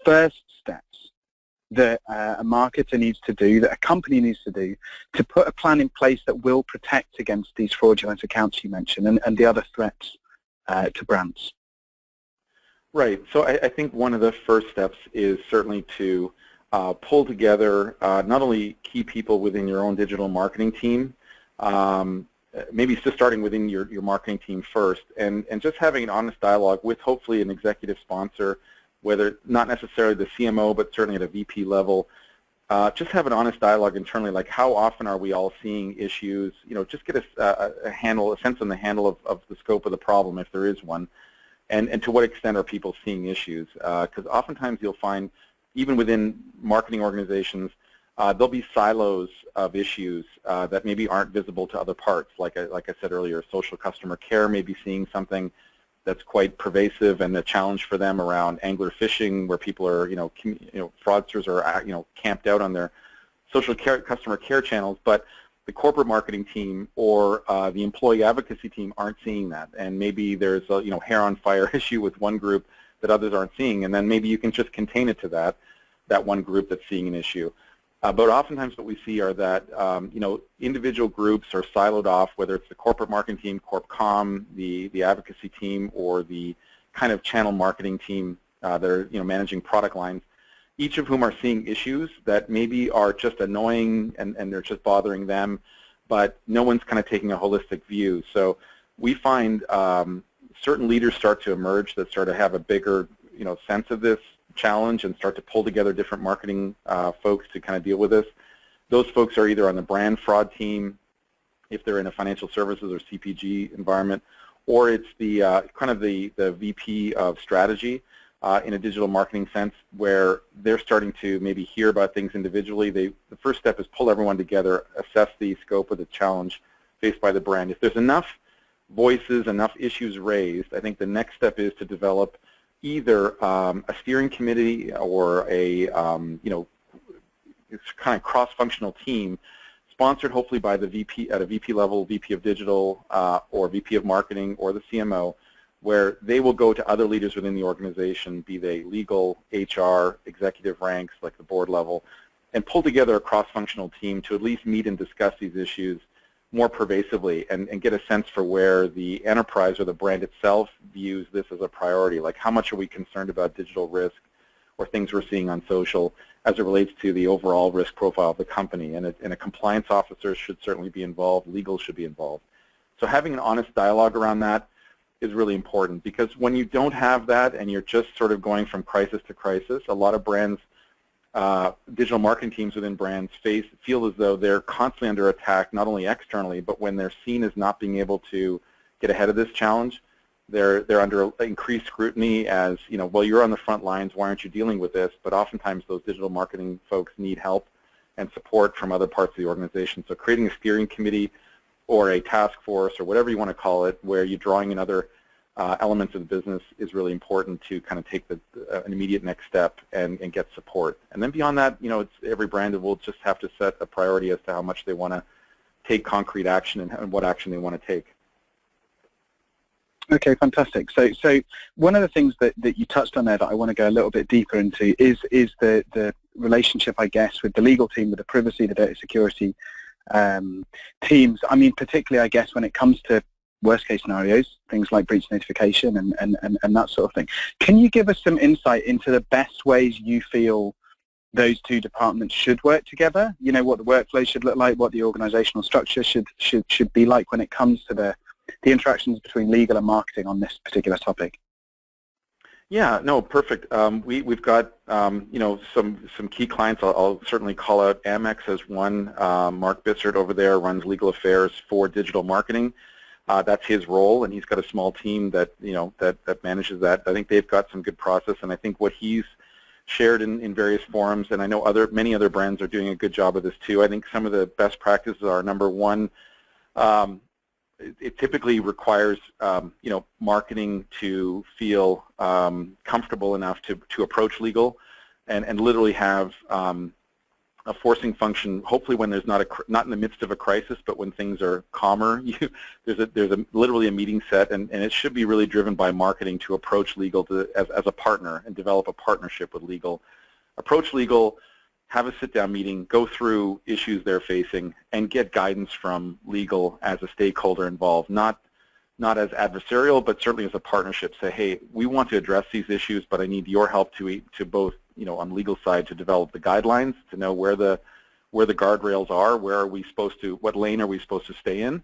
first steps that a marketer needs to do, that a company needs to do, to put a plan in place that will protect against these fraudulent accounts you mentioned and the other threats to brands? Right. So I think one of the first steps is certainly to pull together not only key people within your own digital marketing team, maybe just starting within your marketing team first, and just having an honest dialogue with hopefully an executive sponsor, whether not necessarily the CMO, but certainly at a VP level. Just have an honest dialogue internally, like how often are we all seeing issues, just get a sense on the handle of the scope of the problem, if there is one, and to what extent are people seeing issues. Because oftentimes you'll find even within marketing organizations, there'll be silos of issues that maybe aren't visible to other parts. Like I said earlier, social customer care may be seeing something that's quite pervasive and a challenge for them around angler fishing, where people are, fraudsters are, camped out on their social customer care channels, but the corporate marketing team or the employee advocacy team aren't seeing that. And maybe there's a, hair on fire issue with one group that others aren't seeing, and then maybe you can just contain it to that one group that's seeing an issue. But oftentimes what we see are that, individual groups are siloed off, whether it's the corporate marketing team, Corp Comm, the advocacy team, or the kind of channel marketing team that are, managing product lines, each of whom are seeing issues that maybe are just annoying and they're just bothering them, but no one's kind of taking a holistic view. So we find certain leaders start to emerge that start to have a bigger, sense of this challenge and start to pull together different marketing folks to kind of deal with this. Those folks are either on the brand fraud team, if they're in a financial services or CPG environment, or it's the kind of the VP of strategy in a digital marketing sense, where they're starting to maybe hear about things individually. The first step is pull everyone together, assess the scope of the challenge faced by the brand. If there's enough voices, enough issues raised, I think the next step is to develop either a steering committee or a it's kind of cross-functional team, sponsored hopefully by the VP at a VP level, VP of digital or VP of marketing or the CMO, where they will go to other leaders within the organization, be they legal, HR, executive ranks, like the board level, and pull together a cross-functional team to at least meet and discuss these issues more pervasively and get a sense for where the enterprise or the brand itself views this as a priority. Like, how much are we concerned about digital risk or things we're seeing on social as it relates to the overall risk profile of the company? And a compliance officer should certainly be involved. Legal should be involved. So having an honest dialogue around that is really important, because when you don't have that and you're just sort of going from crisis to crisis, a lot of brands, digital marketing teams within brands feel as though they're constantly under attack, not only externally, but when they're seen as not being able to get ahead of this challenge, they're under increased scrutiny as, well, you're on the front lines, why aren't you dealing with this? But oftentimes those digital marketing folks need help and support from other parts of the organization. So creating a steering committee or a task force or whatever you want to call it, where you're drawing in other elements of the business, is really important to kind of take an immediate next step and get support. And then beyond that, it's every brand will just have to set a priority as to how much they want to take concrete action and what action they want to take. Okay, fantastic. So one of the things that you touched on there that I want to go a little bit deeper into is the relationship, I guess, with the legal team, with the privacy, the data security teams. I mean, particularly, I guess, when it comes to worst case scenarios, things like breach notification and that sort of thing. Can you give us some insight into the best ways you feel those two departments should work together? What the workflow should look like, what the organizational structure should be like when it comes to the interactions between legal and marketing on this particular topic? Yeah, no, perfect. We've got some key clients. I'll certainly call out Amex as one. Mark Bissert over there runs legal affairs for digital marketing. That's his role, and he's got a small team that that manages that. I think they've got some good process, and I think what he's shared in various forums, and I know many other brands are doing a good job of this too. I think some of the best practices are, number one, it typically requires marketing to feel comfortable enough to approach legal and literally have a forcing function, hopefully when there's not in the midst of a crisis, but when things are calmer. There's literally a meeting set, and it should be really driven by marketing to approach legal as a partner and develop a partnership with legal. Approach legal, have a sit-down meeting, go through issues they're facing, and get guidance from legal as a stakeholder involved, not as adversarial, but certainly as a partnership. Say, hey, we want to address these issues, but I need your help to both, on the legal side, to develop the guidelines, to know where the guardrails are, what lane are we supposed to stay in,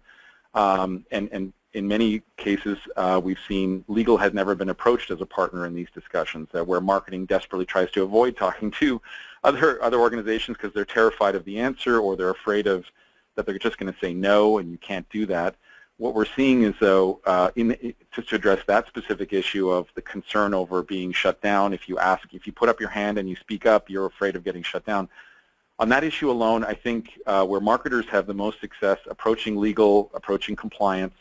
and in many cases, we've seen legal has never been approached as a partner in these discussions, where marketing desperately tries to avoid talking to other organizations because they're terrified of the answer, or they're afraid that they're just going to say no and you can't do that. what we're seeing is, though, just to address that specific issue of the concern over being shut down, if you put up your hand and you speak up, you're afraid of getting shut down. On that issue alone, I think where marketers have the most success approaching legal, approaching compliance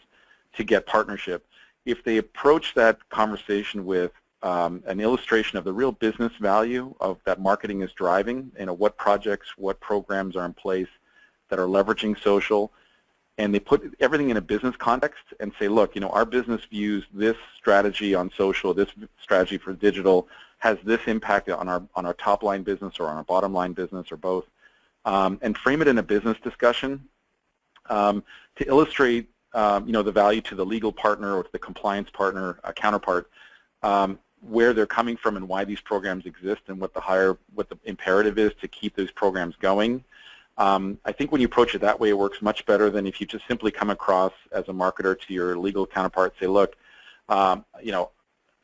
to get partnership, if they approach that conversation with an illustration of the real business value of that marketing is driving, what projects, what programs are in place that are leveraging social, and they put everything in a business context and say, look, our business views this strategy on social, this strategy for digital has this impact on our top line business or on our bottom line business or both, and frame it in a business discussion to illustrate, the value to the legal partner or to the compliance partner, counterpart, where they're coming from and why these programs exist and what the imperative is to keep those programs going. I think when you approach it that way, it works much better than if you just simply come across as a marketer to your legal counterpart, say, look, and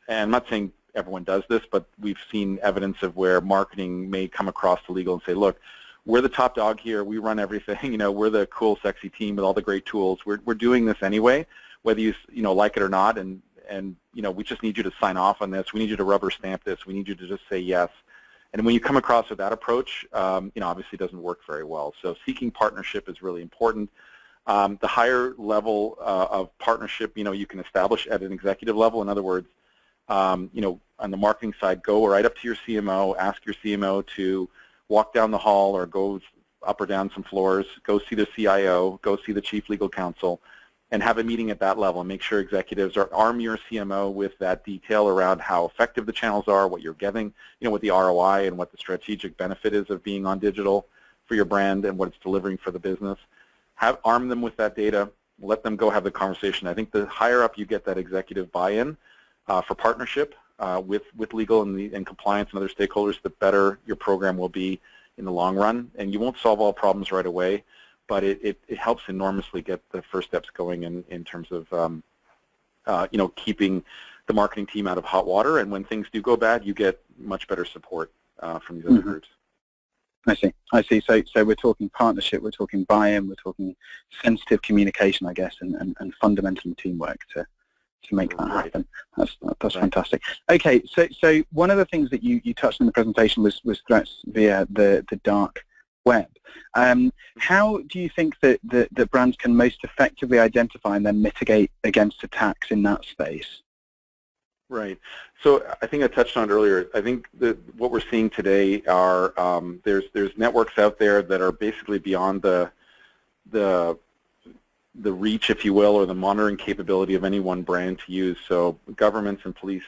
I'm not saying everyone does this, but we've seen evidence of where marketing may come across to legal and say, look, we're the top dog here, we run everything, we're the cool, sexy team with all the great tools. We're doing this anyway, whether you like it or not, and we just need you to sign off on this. We need you to rubber stamp this. We need you to just say yes. And when you come across with that approach, obviously it doesn't work very well. So seeking partnership is really important. The higher level of partnership, you can establish at an executive level. In other words, on the marketing side, go right up to your CMO, ask your CMO to walk down the hall or go up or down some floors, go see the CIO, go see the chief legal counsel, and have a meeting at that level and make sure executives arm your CMO with that detail around how effective the channels are, what you're getting, what the ROI and what the strategic benefit is of being on digital for your brand and what it's delivering for the business. Arm them with that data, let them go have the conversation. I think the higher up you get that executive buy-in for partnership with legal and compliance and other stakeholders, the better your program will be in the long run. And you won't solve all problems right away, but it helps enormously get the first steps going in terms of keeping the marketing team out of hot water, and when things do go bad, you get much better support from these other groups. I see. So we're talking partnership, we're talking buy-in, we're talking sensitive communication, I guess, and fundamentally teamwork to make that happen. That's right. Fantastic. Okay, so one of the things that you touched in the presentation was threats via the dark web. How do you think that brands can most effectively identify and then mitigate against attacks in that space? Right. So I think I touched on it earlier. I think that what we're seeing today are there's networks out there that are basically beyond the reach, if you will, or the monitoring capability of any one brand to use. So governments and police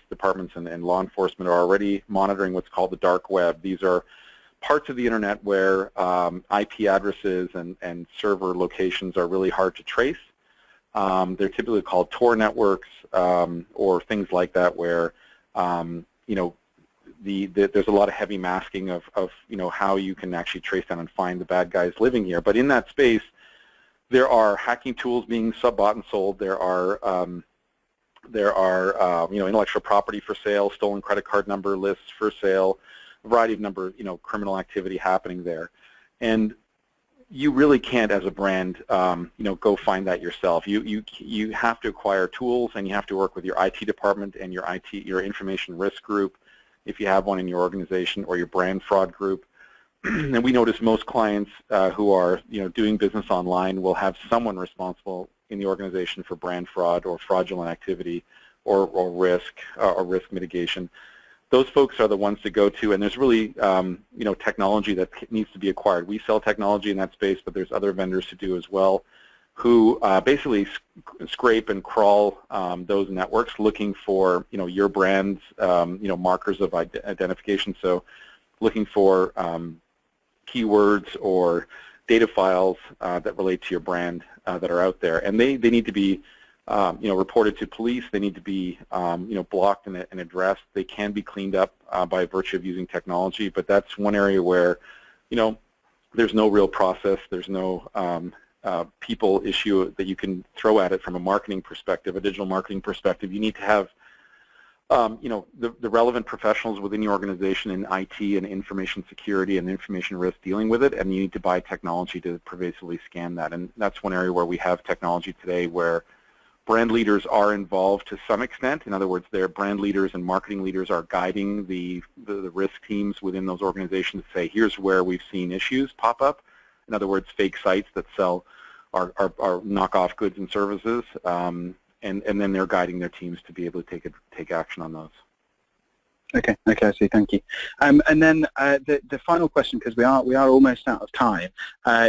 departments and law enforcement are already monitoring what's called the dark web. These are parts of the internet where IP addresses and server locations are really hard to trace. They're typically called Tor networks or things like that, where there's a lot of heavy masking of how you can actually trace down and find the bad guys living here. But in that space, there are hacking tools being bought and sold. There are intellectual property for sale, stolen credit card number lists for sale, a variety of criminal activity happening there, and you really can't, as a brand, go find that yourself. You have to acquire tools, and you have to work with your IT department and your information risk group, if you have one in your organization, or your brand fraud group. And we notice most clients who are doing business online will have someone responsible in the organization for brand fraud or fraudulent activity or risk mitigation. Those folks are the ones to go to, and there's really technology that needs to be acquired. We sell technology in that space, but there's other vendors who do as well, who basically scrape and crawl those networks looking for your brand's markers of identification. So looking for keywords or data files that relate to your brand that are out there, and they need to be reported to police. They need to be blocked and addressed. They can be cleaned up by virtue of using technology, but that's one area where there's no real process. There's no people issue that you can throw at it from a marketing perspective, a digital marketing perspective. You need to have the relevant professionals within your organization in IT and information security and information risk dealing with it, and you need to buy technology to pervasively scan that. And that's one area where we have technology today where brand leaders are involved to some extent. In other words, their brand leaders and marketing leaders are guiding the risk teams within those organizations to say, here's where we've seen issues pop up. In other words, fake sites that sell our knockoff goods and services. And then they're guiding their teams to be able to take action on those. Okay, I see. Thank you. And then the final question, because we are almost out of time,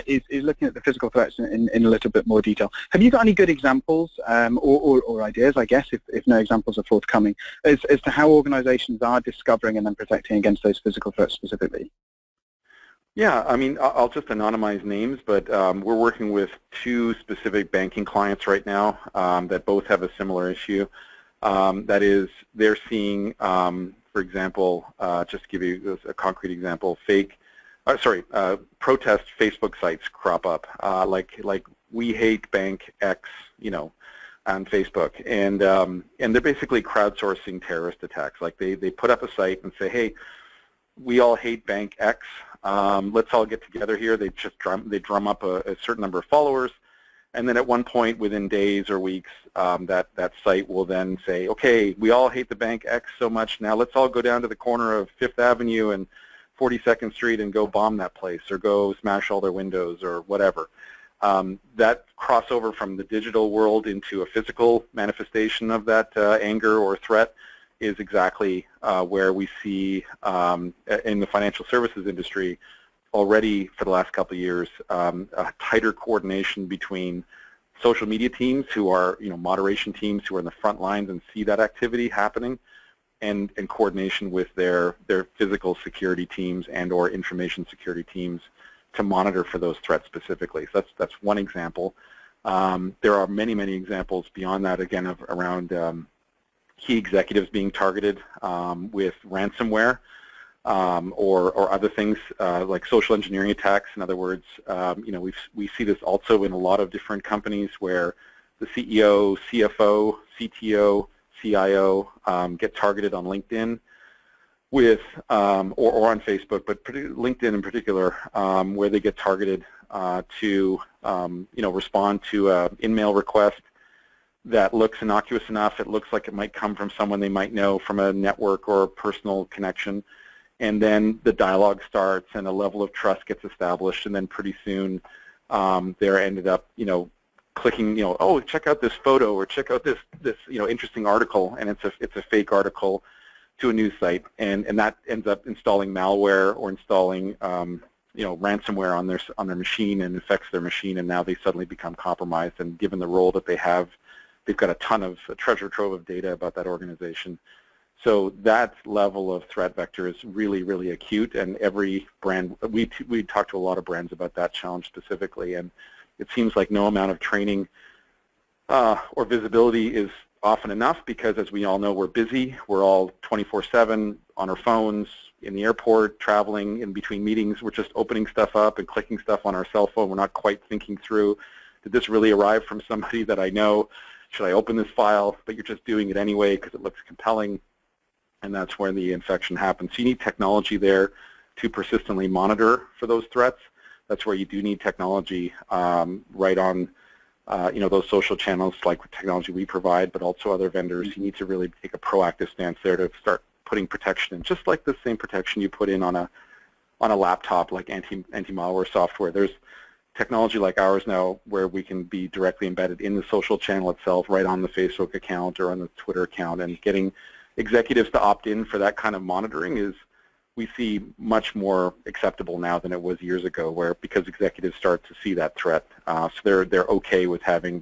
is looking at the physical threats in a little bit more detail. Have you got any good examples or ideas, I guess, if no examples are forthcoming, as to how organizations are discovering and then protecting against those physical threats specifically? Yeah, I mean, I'll just anonymize names, but we're working with 2 specific banking clients right now that both have a similar issue. That is, they're seeing, for example, just to give you a concrete example, protest Facebook sites crop up, like we hate bank X, on Facebook, and they're basically crowdsourcing terrorist attacks. Like they put up a site and say, hey, we all hate bank X. Let's all get together here. They drum up a certain number of followers, and then at one point within days or weeks, that site will then say, okay, we all hate the bank X so much. Now let's all go down to the corner of 5th Avenue and 42nd Street and go bomb that place or go smash all their windows or whatever. That crossover from the digital world into a physical manifestation of that anger or threat is exactly where we see in the financial services industry already for the last couple of years a tighter coordination between social media teams who are moderation teams who are in the front lines and see that activity happening, and coordination with their physical security teams and or information security teams to monitor for those threats specifically. So that's one example. There are many examples beyond that, again, around key executives being targeted with ransomware or other things like social engineering attacks. In other words, we see this also in a lot of different companies where the CEO, CFO, CTO, CIO get targeted on LinkedIn with or on Facebook, but LinkedIn in particular, where they get targeted to respond to an in-mail request that looks innocuous enough. It looks like it might come from someone they might know from a network or a personal connection, and then the dialogue starts and a level of trust gets established, and then pretty soon they're ended up clicking oh, check out this photo or check out this interesting article, and it's a fake article to a news site, and that ends up installing malware or installing ransomware on their machine and affects their machine, and now they suddenly become compromised, and given the role that they have, they've got a treasure trove of data about that organization. So that level of threat vector is really acute, and every brand, we talk to a lot of brands about that challenge specifically, and it seems like no amount of training or visibility is often enough, because as we all know, we're busy. We're all 24/7 on our phones, in the airport, traveling, in between meetings. We're just opening stuff up and clicking stuff on our cell phone. We're not quite thinking through, did this really arrive from somebody that I know? Should I open this file? But you're just doing it anyway because it looks compelling, and that's where the infection happens. So you need technology there to persistently monitor for those threats. That's where you do need technology right on those social channels, like the technology we provide, but also other vendors. You need to really take a proactive stance there to start putting protection in, just like the same protection you put in on a laptop, like anti-malware software. There's technology like ours now where we can be directly embedded in the social channel itself, right on the Facebook account or on the Twitter account, and getting executives to opt in for that kind of monitoring is, we see, much more acceptable now than it was years ago, because executives start to see that threat. So they're okay with having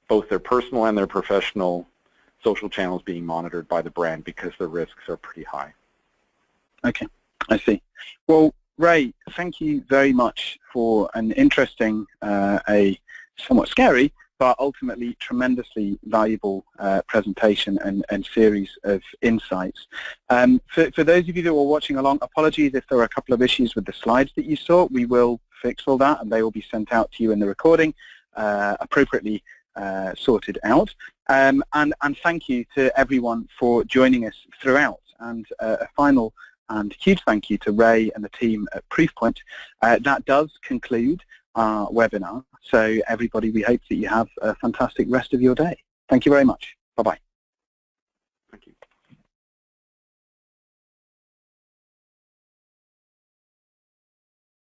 both their personal and their professional social channels being monitored by the brand, because the risks are pretty high. Okay, I see. Well, Ray, thank you very much for an interesting, a somewhat scary, but ultimately tremendously valuable presentation and series of insights. For those of you that were watching along, apologies if there were a couple of issues with the slides that you saw. We will fix all that, and they will be sent out to you in the recording appropriately sorted out. And thank you to everyone for joining us throughout. And a final and huge thank you to Ray and the team at Proofpoint. That does conclude our webinar. So everybody, we hope that you have a fantastic rest of your day. Thank you very much. Bye-bye.